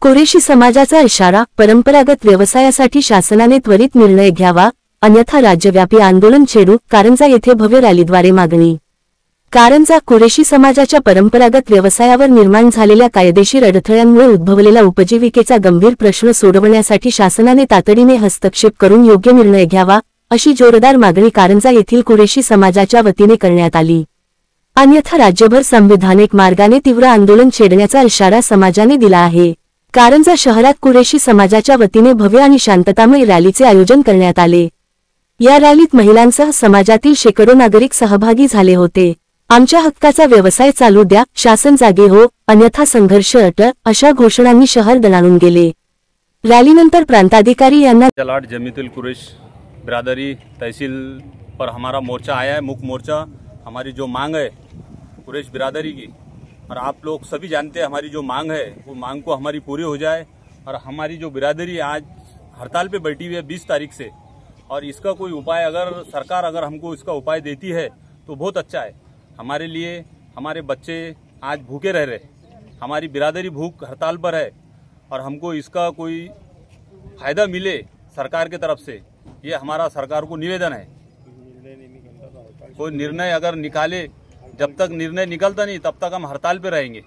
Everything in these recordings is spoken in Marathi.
कुरेशी समाजाचा इशारा, परंपरागत व्यवसायासाठी शासनाने त्वरित निर्णय घ्यावा, अन्यथा राज्यव्यापी आंदोलन छेडू. कारंजा येथे भव्य रॅलीद्वारे मागणी. कारंजा कुरेशी समाजाच्या परंपरागत व्यवसायावर निर्माण झालेल्या कायदेशीर अडथळ्यांमुळे उद्भवलेला उपजीविकेचा गंभीर प्रश्न सोडवण्यासाठी शासनाने तातडीने हस्तक्षेप करून योग्य निर्णय घ्यावा, अशी जोरदार मागणी कारंजा येथील कुरेशी समाजाच्या वतीने करण्यात आली. अन्यथा राज्यभर संविधानिक मार्गाने तीव्र आंदोलन छेडण्याचा इशारा समाजाने दिला आहे. कारंजा शहरात कुरेशी समाजाच्या वतीने भव्य आणि शांततामय रॅलीचे आयोजन करण्यात आले. या रॅलीत महिलांसह समाजातील शेकडो नागरिक सहभागी झाले होते. आमच्या हक्काचा व्यवसाय चालू द्या, शासन जागे हो, अन्यथा संघर्ष अटळ, अशा घोषणांनी शहर दणाणून गेले. रॅलीनंतर प्रांताधिकारी यांना जलाट जमीतुल कुरैश बिरादरी तहसील पर हमारा मोर्चा आया है, मुख्य मोर्चा. हमारी जो मांग है कुरैश बिरादरी की, और आप लोग सभी जानते हैं हमारी जो मांग है वो मांग को हमारी पूरी हो जाए. और हमारी जो बिरादरी आज हड़ताल पे बैठी हुई है 20 तारीख से, और इसका कोई उपाय अगर सरकार हमको इसका उपाय देती है तो बहुत अच्छा है. हमारे लिए हमारे बच्चे आज भूखे रह रहे, हमारी बिरादरी भूख हड़ताल पर है, और हमको इसका कोई फायदा मिले सरकार की तरफ से, ये हमारा सरकार को निवेदन है. कोई निर्णय अगर निकाले, जब तक निर्णय निकलता नहीं तब तक हम हड़ताल पे रहेंगे.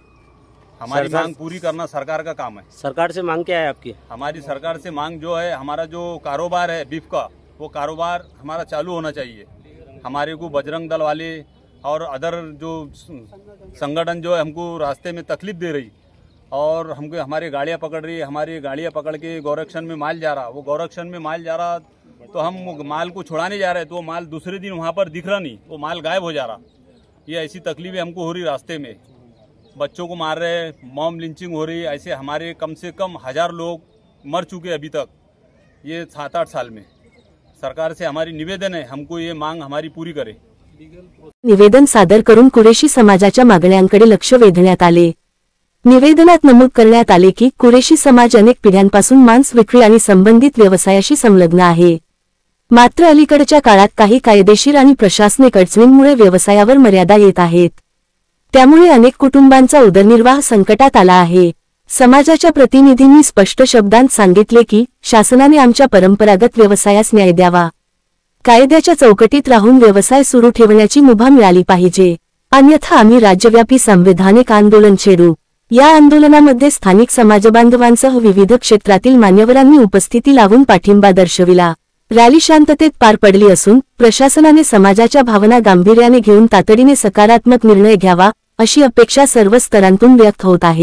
हमारी मांग पूरी करना सरकार का काम है. सरकार से मांग क्या है आपकी? हमारी सरकार से मांग जो है, हमारा जो कारोबार है बीफ का, वो कारोबार हमारा चालू होना चाहिए. हमारे को बजरंग दल वाले और अदर जो संगठन जो है हमको रास्ते में तकलीफ दे रही, और हमको हमारे गाड़ियाँ पकड़ रही है. हमारी गाड़ियाँ पकड़ के गौरक्षण में माल जा रहा, वो गौरक्षण में माल जा रहा तो हम माल को छुड़ाने जा रहे, तो वो माल दूसरे दिन वहाँ पर दिख रहा नहीं, वो माल गायब हो जा रहा. ये ऐसी तकलीफें हमको हो रही. रास्ते में बच्चों को मार रहे, मॉब लिंचिंग हो रही. ऐसे हमारे कम से कम 1000 लोग मर चुके अभी तक ये 7-8 साल में. सरकार से हमारी निवेदन है, हमको ये मांग हमारी पूरी करे. निवेदन सादर करून कुरेशी समाजाच्या मागण्यांकडे लक्ष वेधण्यात आले. निवेदनात नमूद करण्यात आले की कुरेशी समाज अनेक पिढ्यांपासून मांस विक्री आणि संबंधित व्यवसायाशी संलग्न आहे. मात्र अलीकडच्या काळात काही कायदेशीर आणि प्रशासनिक अडचणींमुळे व्यवसायावर मर्यादा येत आहेत. त्यामुळे अनेक कुटुंबांचा उदरनिर्वाह संकटात आला आहे. समाजाच्या प्रतिनिधींनी स्पष्ट शब्दांत सांगितले की शासनाने आमच्या परंपरागत व्यवसायास न्याय द्यावा. कायद्याच्या चौकटीत राहून व्यवसाय सुरू ठेवण्याची मुभा मिळाली पाहिजे, अन्यथा आम्ही राज्यव्यापी संविधानिक आंदोलन छेडू. या आंदोलनामध्ये स्थानिक समाजबांधवांसह विविध क्षेत्रातील मान्यवरांनी उपस्थिती लावून पाठिंबा दर्शविला. रॅली शांततेत पार पडली असून प्रशासनाने समाजाच्या भावना गांभीर्याने घेऊन तातडीने सकारात्मक निर्णय घ्यावा, अशी अपेक्षा सर्व स्तरांतून व्यक्त होत आहे.